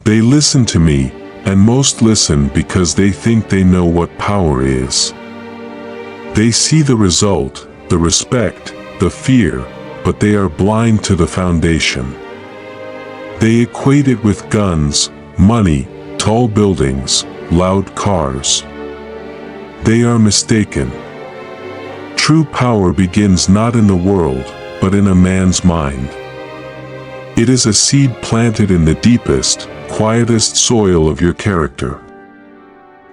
They listen to me, and most listen because they think they know what power is. They see the result, the respect, the fear, but they are blind to the foundation. They equate it with guns, money, tall buildings, loud cars. They are mistaken. True power begins not in the world, but in a man's mind. It is a seed planted in the deepest, quietest soil of your character.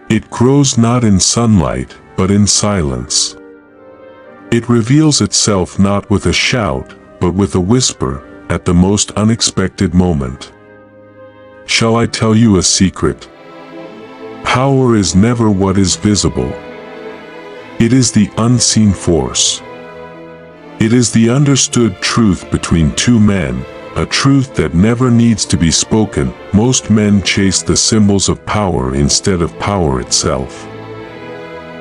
It grows not in sunlight, but in silence. It reveals itself not with a shout, but with a whisper, at the most unexpected moment. Shall I tell you a secret? Power is never what is visible. It is the unseen force. It is the understood truth between two men, a truth that never needs to be spoken. Most men chase the symbols of power instead of power itself.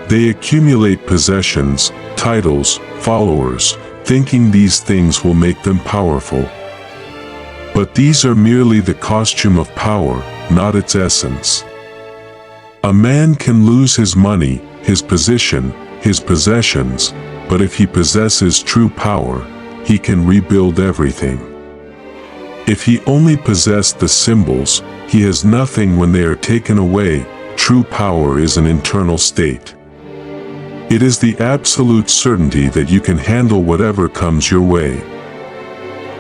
They accumulate possessions, titles, followers, thinking these things will make them powerful. But these are merely the costume of power, not its essence. A man can lose his money, his position, his possessions, but if he possesses true power, he can rebuild everything. If he only possessed the symbols, he has nothing when they are taken away. True power is an internal state. It is the absolute certainty that you can handle whatever comes your way.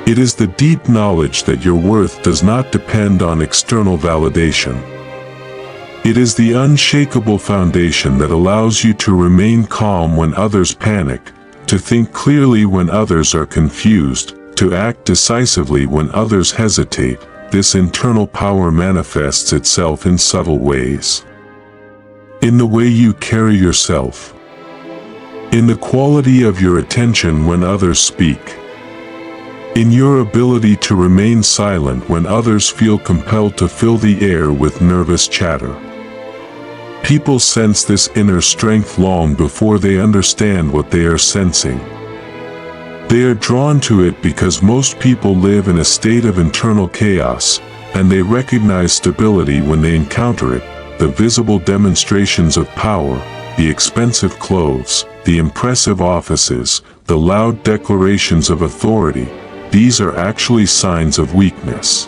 It is the deep knowledge that your worth does not depend on external validation. It is the unshakable foundation that allows you to remain calm when others panic, to think clearly when others are confused, to act decisively when others hesitate. This internal power manifests itself in subtle ways. In the way you carry yourself. In the quality of your attention when others speak. In your ability to remain silent when others feel compelled to fill the air with nervous chatter. People sense this inner strength long before they understand what they are sensing. They are drawn to it because most people live in a state of internal chaos, and they recognize stability when they encounter it. The visible demonstrations of power, the expensive clothes, the impressive offices, the loud declarations of authority, these are actually signs of weakness.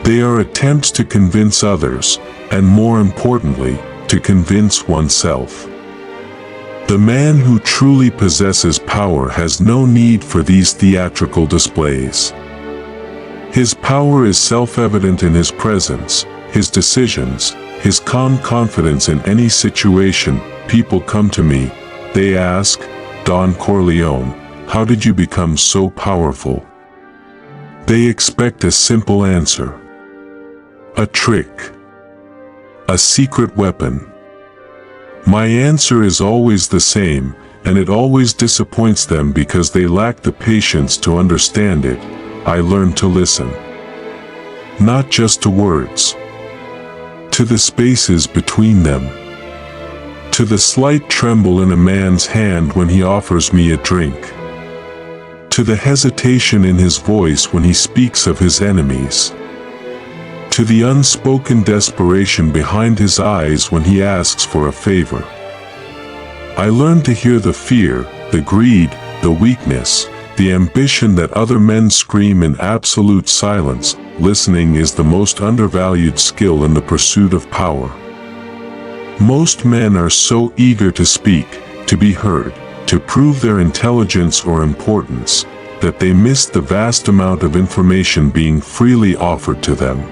They are attempts to convince others, and more importantly, to convince oneself. The man who truly possesses power has no need for these theatrical displays. His power is self-evident in his presence, his decisions, his calm confidence in any situation. People come to me, they ask, Don Corleone, how did you become so powerful? They expect a simple answer. A trick. A secret weapon. My answer is always the same, and it always disappoints them because they lack the patience to understand it. I learned to listen. Not just to words. To the spaces between them. To the slight tremble in a man's hand when he offers me a drink. To the hesitation in his voice when he speaks of his enemies. To the unspoken desperation behind his eyes when he asks for a favor. I learned to hear the fear, the greed, the weakness, the ambition that other men scream in absolute silence. Listening is the most undervalued skill in the pursuit of power. Most men are so eager to speak, to be heard, to prove their intelligence or importance, that they miss the vast amount of information being freely offered to them.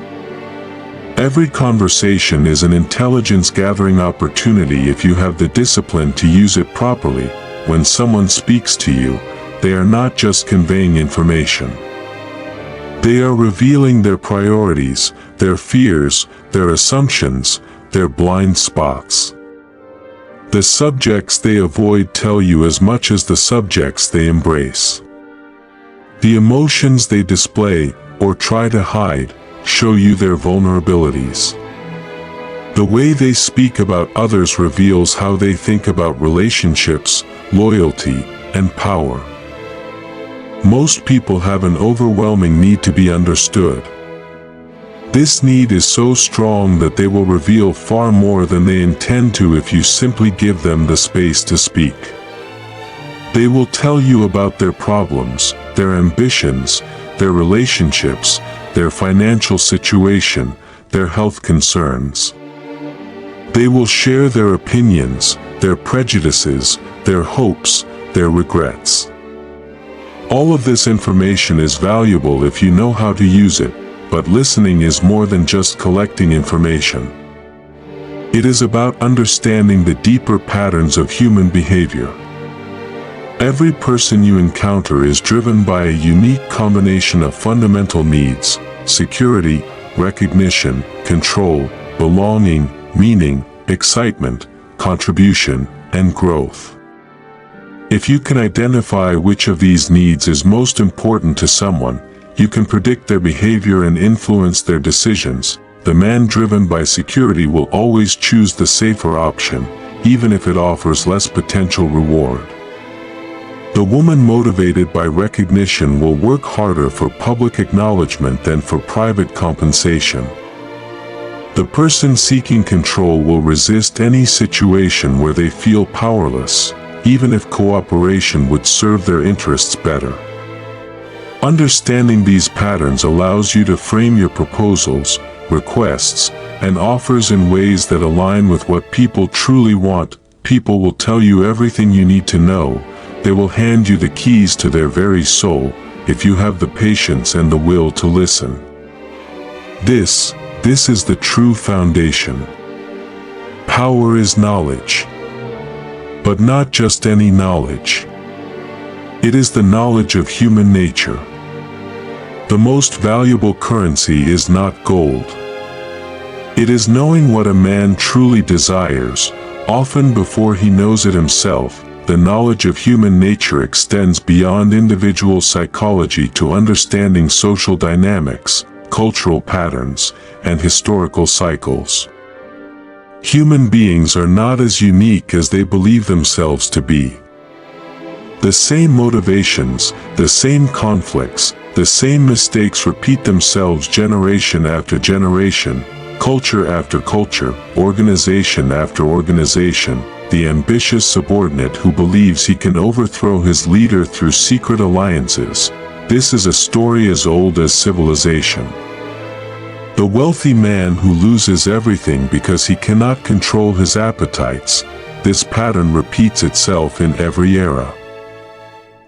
Every conversation is an intelligence-gathering opportunity if you have the discipline to use it properly. When someone speaks to you, they are not just conveying information. They are revealing their priorities, their fears, their assumptions, their blind spots. The subjects they avoid tell you as much as the subjects they embrace. The emotions they display, or try to hide, show you their vulnerabilities. The way they speak about others reveals how they think about relationships, loyalty, and power. Most people have an overwhelming need to be understood. This need is so strong that they will reveal far more than they intend to if you simply give them the space to speak. They will tell you about their problems, their ambitions, their relationships, their financial situation, their health concerns. They will share their opinions, their prejudices, their hopes, their regrets. All of this information is valuable if you know how to use it, but listening is more than just collecting information. It is about understanding the deeper patterns of human behavior. Every person you encounter is driven by a unique combination of fundamental needs: security, recognition, control, belonging, meaning, excitement, contribution, and growth. If you can identify which of these needs is most important to someone, you can predict their behavior and influence their decisions. The man driven by security will always choose the safer option, even if it offers less potential reward. The woman motivated by recognition will work harder for public acknowledgement than for private compensation. The person seeking control will resist any situation where they feel powerless, even if cooperation would serve their interests better. Understanding these patterns allows you to frame your proposals, requests, and offers in ways that align with what people truly want. People will tell you everything you need to know. They will hand you the keys to their very soul, if you have the patience and the will to listen. This is the true foundation. Power is knowledge. But not just any knowledge. It is the knowledge of human nature. The most valuable currency is not gold. It is knowing what a man truly desires, often before he knows it himself. The knowledge of human nature extends beyond individual psychology to understanding social dynamics, cultural patterns, and historical cycles. Human beings are not as unique as they believe themselves to be. The same motivations, the same conflicts, the same mistakes repeat themselves generation after generation, culture after culture, organization after organization. The ambitious subordinate who believes he can overthrow his leader through secret alliances. This is a story as old as civilization. The wealthy man who loses everything because he cannot control his appetites. This pattern repeats itself in every era.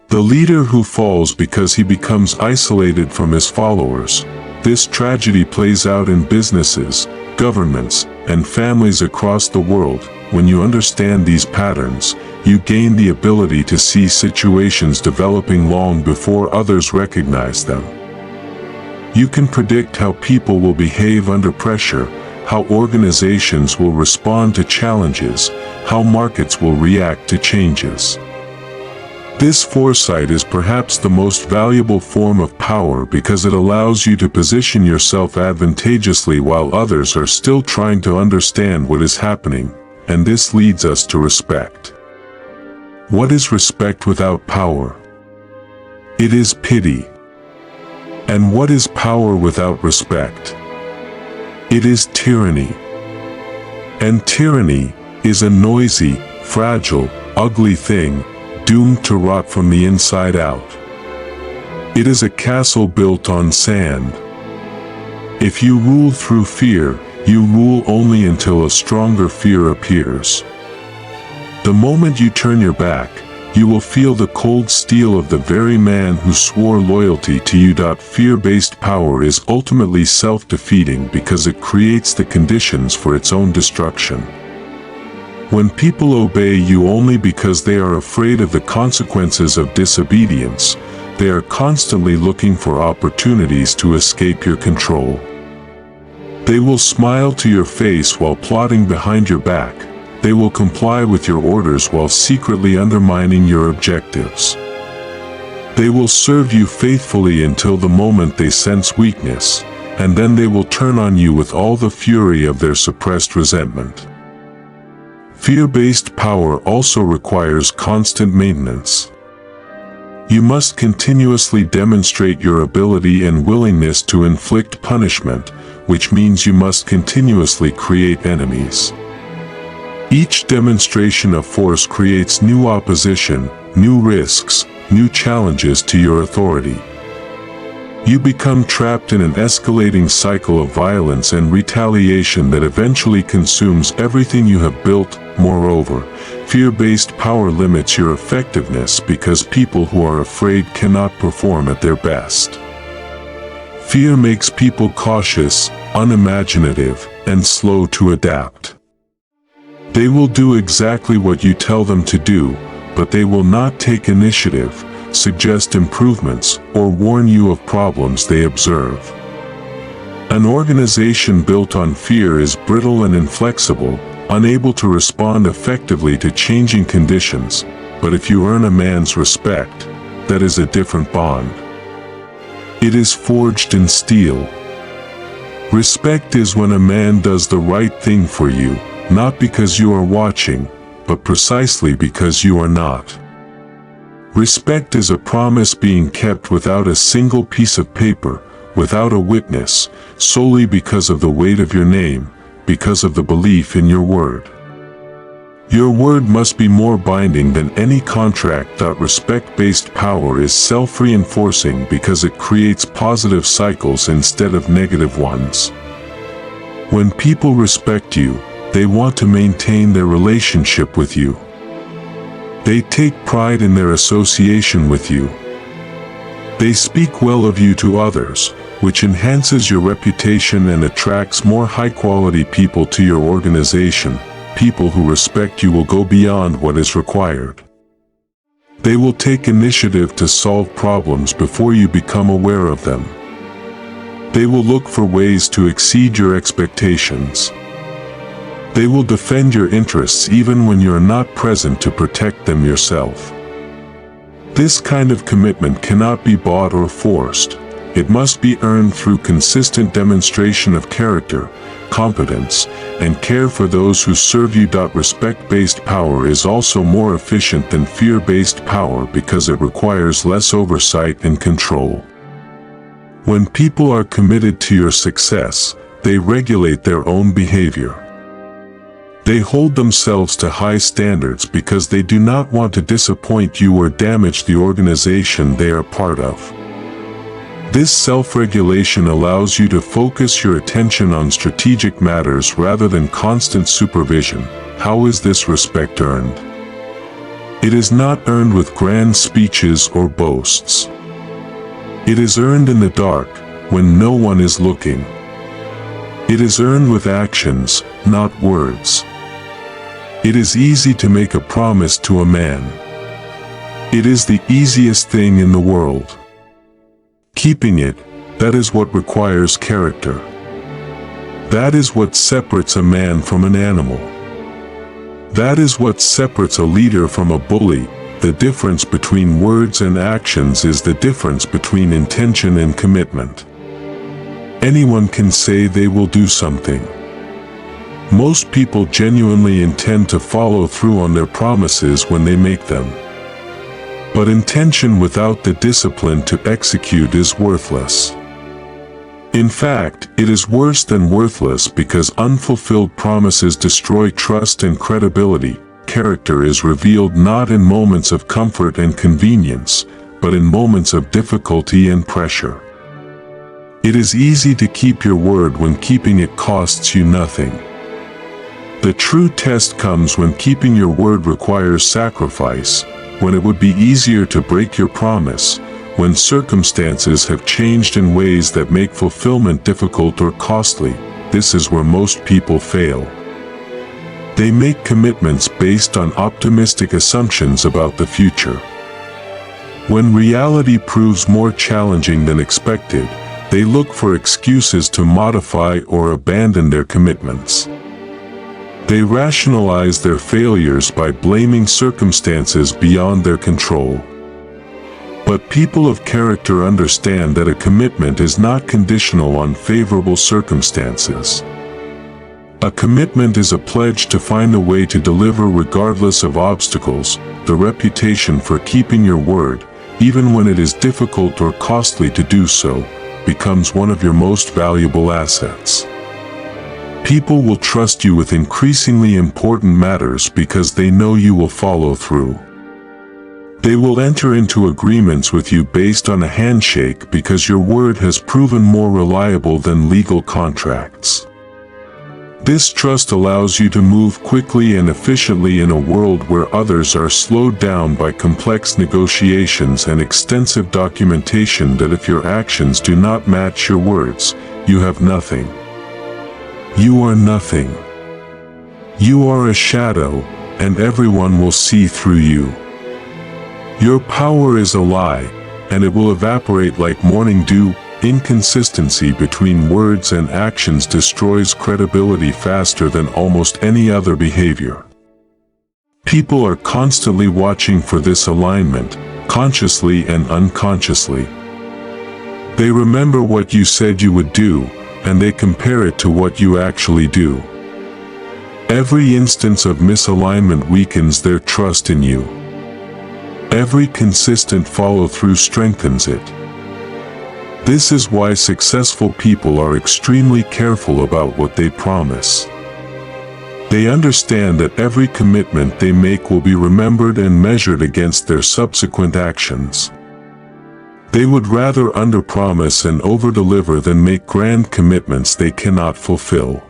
The leader who falls because he becomes isolated from his followers. This tragedy plays out in businesses, governments, and families across the world. When you understand these patterns, you gain the ability to see situations developing long before others recognize them. You can predict how people will behave under pressure, how organizations will respond to challenges, how markets will react to changes. This foresight is perhaps the most valuable form of power because it allows you to position yourself advantageously while others are still trying to understand what is happening. And this leads us to respect. What is respect without power? It is pity. And what is power without respect? It is tyranny. And tyranny is a noisy, fragile, ugly thing, doomed to rot from the inside out. It is a castle built on sand. If you rule through fear, you rule only until a stronger fear appears. The moment you turn your back, you will feel the cold steel of the very man who swore loyalty to you. Fear-based power is ultimately self-defeating because it creates the conditions for its own destruction. When people obey you only because they are afraid of the consequences of disobedience, they are constantly looking for opportunities to escape your control. They will smile to your face while plotting behind your back. They will comply with your orders while secretly undermining your objectives. They will serve you faithfully until the moment they sense weakness, and then they will turn on you with all the fury of their suppressed resentment. Fear-based power also requires constant maintenance. You must continuously demonstrate your ability and willingness to inflict punishment, which means you must continuously create enemies. Each demonstration of force creates new opposition, new risks, new challenges to your authority. You become trapped in an escalating cycle of violence and retaliation that eventually consumes everything you have built. Moreover, fear-based power limits your effectiveness because people who are afraid cannot perform at their best. Fear makes people cautious, unimaginative, and slow to adapt. They will do exactly what you tell them to do, but they will not take initiative, suggest improvements, or warn you of problems they observe. An organization built on fear is brittle and inflexible, unable to respond effectively to changing conditions, but if you earn a man's respect, that is a different bond. It is forged in steel. Respect is when a man does the right thing for you, not because you are watching, but precisely because you are not. Respect is a promise being kept without a single piece of paper, without a witness, solely because of the weight of your name, because of the belief in your word. Your word must be more binding than any contract. Respect-based power is self-reinforcing because it creates positive cycles instead of negative ones. When people respect you, they want to maintain their relationship with you. They take pride in their association with you. They speak well of you to others, which enhances your reputation and attracts more high-quality people to your organization. People who respect you will go beyond what is required. They will take initiative to solve problems before you become aware of them. They will look for ways to exceed your expectations. They will defend your interests even when you are not present to protect them yourself. This kind of commitment cannot be bought or forced. It must be earned through consistent demonstration of character, competence, and care for those who serve you. Respect-based power is also more efficient than fear-based power because it requires less oversight and control. When people are committed to your success, they regulate their own behavior. They hold themselves to high standards because they do not want to disappoint you or damage the organization they are part of. This self-regulation allows you to focus your attention on strategic matters rather than constant supervision. How is this respect earned? It is not earned with grand speeches or boasts. It is earned in the dark, when no one is looking. It is earned with actions, not words. It is easy to make a promise to a man. It is the easiest thing in the world. Keeping it, that is what requires character. That is what separates a man from an animal. That is what separates a leader from a bully. The difference between words and actions is the difference between intention and commitment. Anyone can say they will do something. Most people genuinely intend to follow through on their promises when they make them. But intention without the discipline to execute is worthless. In fact, it is worse than worthless because unfulfilled promises destroy trust and credibility. Character is revealed not in moments of comfort and convenience, but in moments of difficulty and pressure. It is easy to keep your word when keeping it costs you nothing. The true test comes when keeping your word requires sacrifice, when it would be easier to break your promise, when circumstances have changed in ways that make fulfillment difficult or costly. This is where most people fail. They make commitments based on optimistic assumptions about the future. When reality proves more challenging than expected, they look for excuses to modify or abandon their commitments. They rationalize their failures by blaming circumstances beyond their control. But people of character understand that a commitment is not conditional on favorable circumstances. A commitment is a pledge to find a way to deliver regardless of obstacles, the reputation for keeping your word, even when it is difficult or costly to do so, becomes one of your most valuable assets. People will trust you with increasingly important matters because they know you will follow through. They will enter into agreements with you based on a handshake because your word has proven more reliable than legal contracts. This trust allows you to move quickly and efficiently in a world where others are slowed down by complex negotiations and extensive documentation that if your actions do not match your words, you have nothing. You are nothing. You are a shadow, and everyone will see through you. Your power is a lie, and it will evaporate like morning dew. Inconsistency between words and actions destroys credibility faster than almost any other behavior. People are constantly watching for this alignment, consciously and unconsciously. They remember what you said you would do, and they compare it to what you actually do. Every instance of misalignment weakens their trust in you. Every consistent follow-through strengthens it. This is why successful people are extremely careful about what they promise. They understand that every commitment they make will be remembered and measured against their subsequent actions. They would rather underpromise and overdeliver than make grand commitments they cannot fulfill.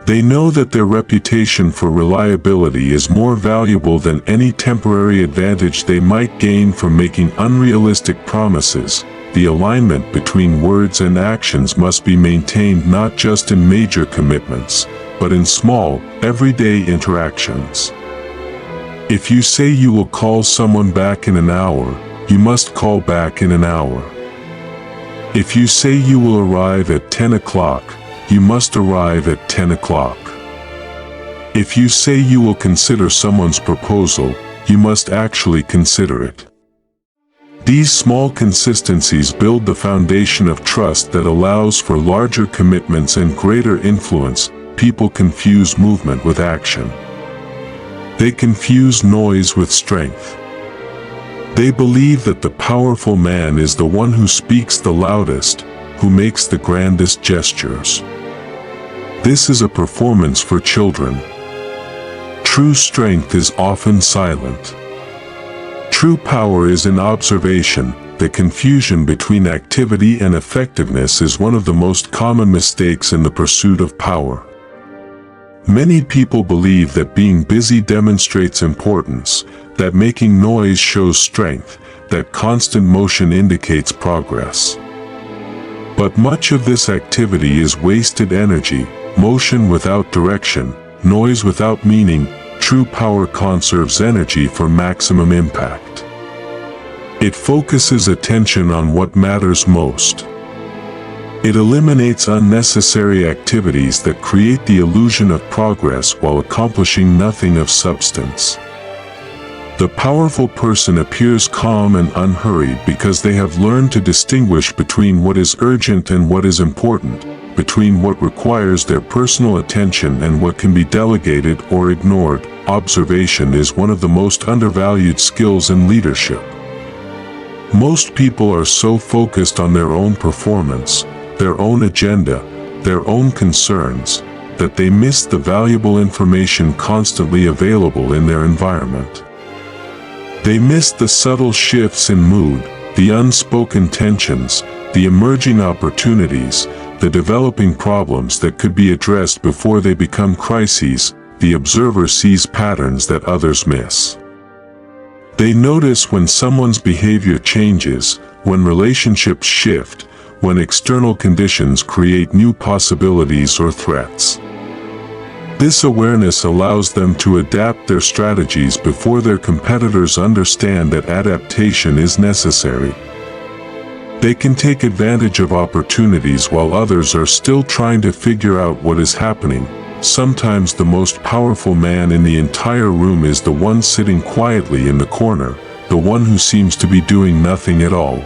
They know that their reputation for reliability is more valuable than any temporary advantage they might gain from making unrealistic promises. The alignment between words and actions must be maintained not just in major commitments, but in small, everyday interactions. If you say you will call someone back in an hour, you must call back in an hour. If you say you will arrive at 10 o'clock, you must arrive at 10 o'clock. If you say you will consider someone's proposal, you must actually consider it. These small consistencies build the foundation of trust that allows for larger commitments and greater influence. People confuse movement with action. They confuse noise with strength. They believe that the powerful man is the one who speaks the loudest, who makes the grandest gestures. This is a performance for children. True strength is often silent. True power is in observation. The confusion between activity and effectiveness is one of the most common mistakes in the pursuit of power. Many people believe that being busy demonstrates importance, that making noise shows strength, that constant motion indicates progress. But much of this activity is wasted energy, motion without direction, noise without meaning. True power conserves energy for maximum impact. It focuses attention on what matters most. It eliminates unnecessary activities that create the illusion of progress while accomplishing nothing of substance. The powerful person appears calm and unhurried because they have learned to distinguish between what is urgent and what is important, between what requires their personal attention and what can be delegated or ignored. Observation is one of the most undervalued skills in leadership. Most people are so focused on their own performance, their own agenda, their own concerns, that they miss the valuable information constantly available in their environment. They miss the subtle shifts in mood, the unspoken tensions, the emerging opportunities, the developing problems that could be addressed before they become crises. The observer sees patterns that others miss. They notice when someone's behavior changes, when relationships shift, when external conditions create new possibilities or threats. This awareness allows them to adapt their strategies before their competitors understand that adaptation is necessary. They can take advantage of opportunities while others are still trying to figure out what is happening. Sometimes the most powerful man in the entire room is the one sitting quietly in the corner, the one who seems to be doing nothing at all.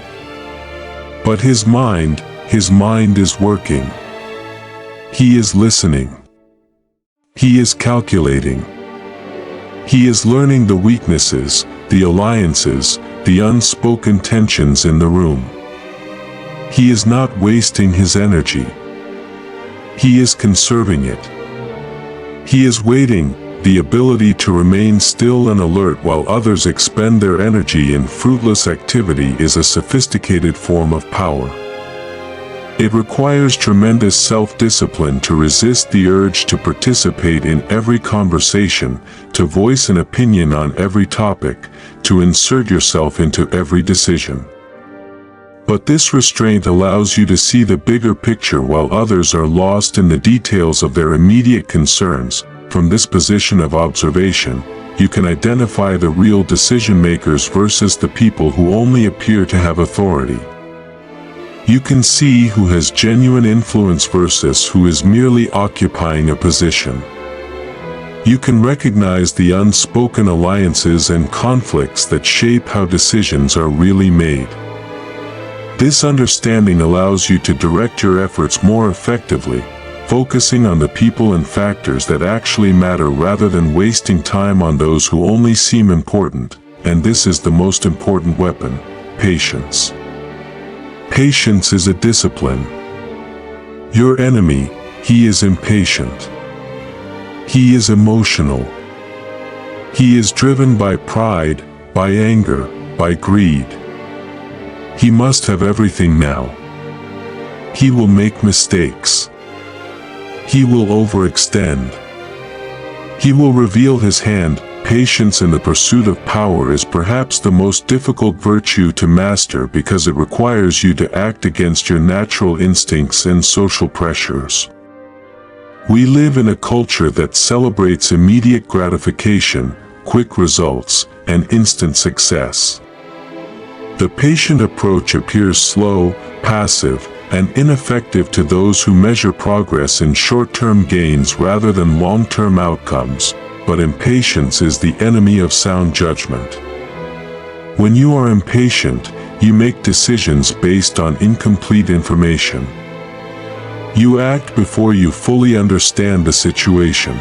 But his mind is working. He is listening. He is calculating. He is learning the weaknesses, the alliances, the unspoken tensions in the room. He is not wasting his energy. He is conserving it. He is waiting. The ability to remain still and alert while others expend their energy in fruitless activity is a sophisticated form of power. It requires tremendous self-discipline to resist the urge to participate in every conversation, to voice an opinion on every topic, to insert yourself into every decision. But this restraint allows you to see the bigger picture while others are lost in the details of their immediate concerns. From this position of observation, you can identify the real decision-makers versus the people who only appear to have authority. You can see who has genuine influence versus who is merely occupying a position. You can recognize the unspoken alliances and conflicts that shape how decisions are really made. This understanding allows you to direct your efforts more effectively, focusing on the people and factors that actually matter rather than wasting time on those who only seem important, and this is the most important weapon: patience. Patience is a discipline. Your enemy, he is impatient. He is emotional. He is driven by pride, by anger, by greed. He must have everything now. He will make mistakes. He will overextend. He will reveal his hand. Patience in the pursuit of power is perhaps the most difficult virtue to master because it requires you to act against your natural instincts and social pressures. We live in a culture that celebrates immediate gratification, quick results, and instant success. The patient approach appears slow, passive, and ineffective to those who measure progress in short-term gains rather than long-term outcomes, but impatience is the enemy of sound judgment. When you are impatient, you make decisions based on incomplete information. You act before you fully understand the situation.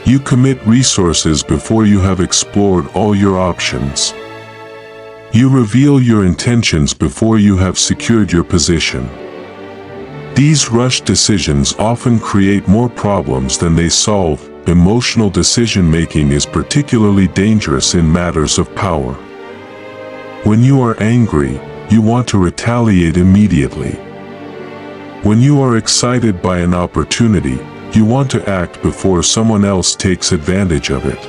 You commit resources before you have explored all your options. You reveal your intentions before you have secured your position. These rushed decisions often create more problems than they solve. Emotional decision-making is particularly dangerous in matters of power. When you are angry, you want to retaliate immediately. When you are excited by an opportunity, you want to act before someone else takes advantage of it.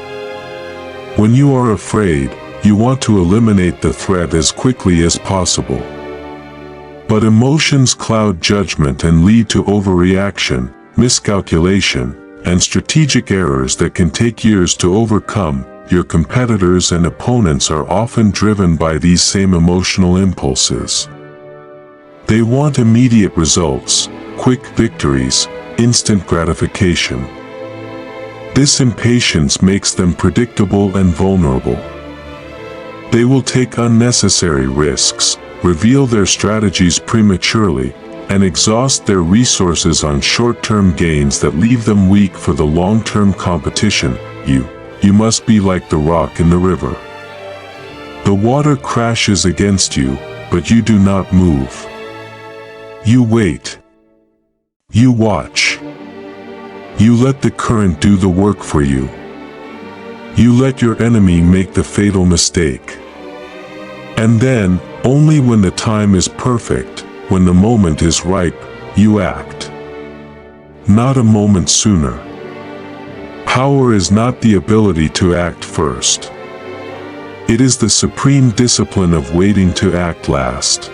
When you are afraid, you want to eliminate the threat as quickly as possible. But emotions cloud judgment and lead to overreaction, miscalculation, and strategic errors that can take years to overcome. Your competitors and opponents are often driven by these same emotional impulses. They want immediate results, quick victories, instant gratification. This impatience makes them predictable and vulnerable. They will take unnecessary risks, reveal their strategies prematurely, and exhaust their resources on short-term gains that leave them weak for the long-term competition. You must be like the rock in the river. The water crashes against you, but you do not move. You wait. You watch. You let the current do the work for you. You let your enemy make the fatal mistake. And then, only when the time is perfect, when the moment is ripe, you act. Not a moment sooner. Power is not the ability to act first. It is the supreme discipline of waiting to act last.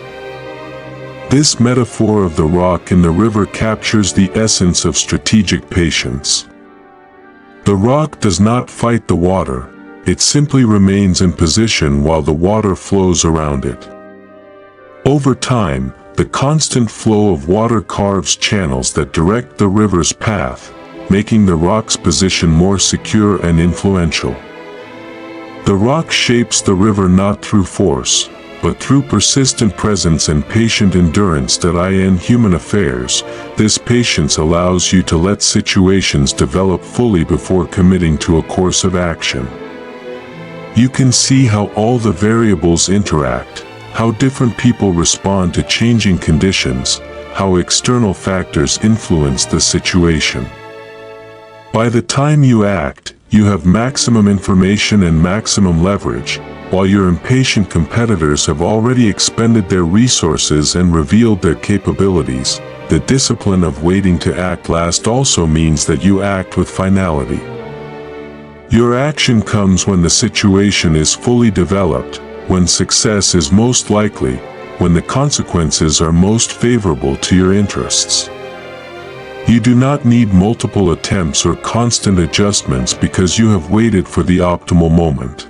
This metaphor of the rock in the river captures the essence of strategic patience. The rock does not fight the water, it simply remains in position while the water flows around it. Over time, the constant flow of water carves channels that direct the river's path, making the rock's position more secure and influential. The rock shapes the river not through force, but through persistent presence and patient endurance. In human affairs, this patience allows you to let situations develop fully before committing to a course of action. You can see how all the variables interact, how different people respond to changing conditions, how external factors influence the situation. By the time you act, you have maximum information and maximum leverage, while your impatient competitors have already expended their resources and revealed their capabilities. The discipline of waiting to act last also means that you act with finality. Your action comes when the situation is fully developed, when success is most likely, when the consequences are most favorable to your interests. You do not need multiple attempts or constant adjustments because you have waited for the optimal moment.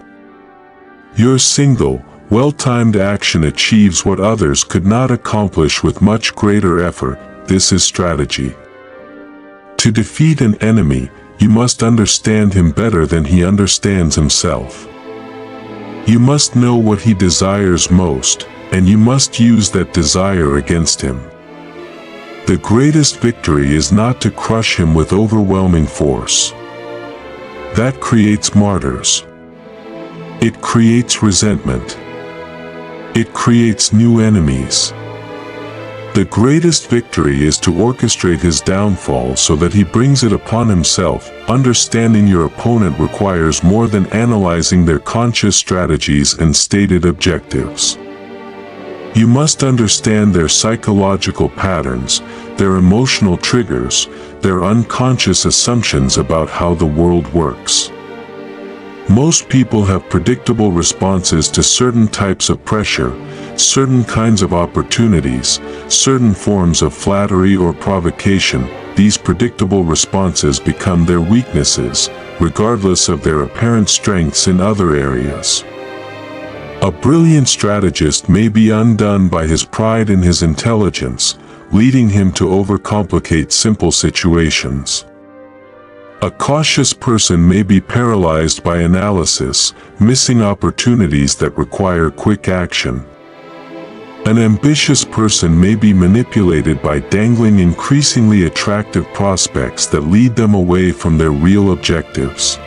Your single, well-timed action achieves what others could not accomplish with much greater effort. This is strategy. To defeat an enemy, you must understand him better than he understands himself. You must know what he desires most, and you must use that desire against him. The greatest victory is not to crush him with overwhelming force. That creates martyrs. It creates resentment. It creates new enemies. The greatest victory is to orchestrate his downfall so that he brings it upon himself. Understanding your opponent requires more than analyzing their conscious strategies and stated objectives. You must understand their psychological patterns, their emotional triggers, their unconscious assumptions about how the world works. Most people have predictable responses to certain types of pressure, certain kinds of opportunities, certain forms of flattery or provocation. These predictable responses become their weaknesses, regardless of their apparent strengths in other areas. A brilliant strategist may be undone by his pride in his intelligence, leading him to overcomplicate simple situations. A cautious person may be paralyzed by analysis, missing opportunities that require quick action. An ambitious person may be manipulated by dangling increasingly attractive prospects that lead them away from their real objectives.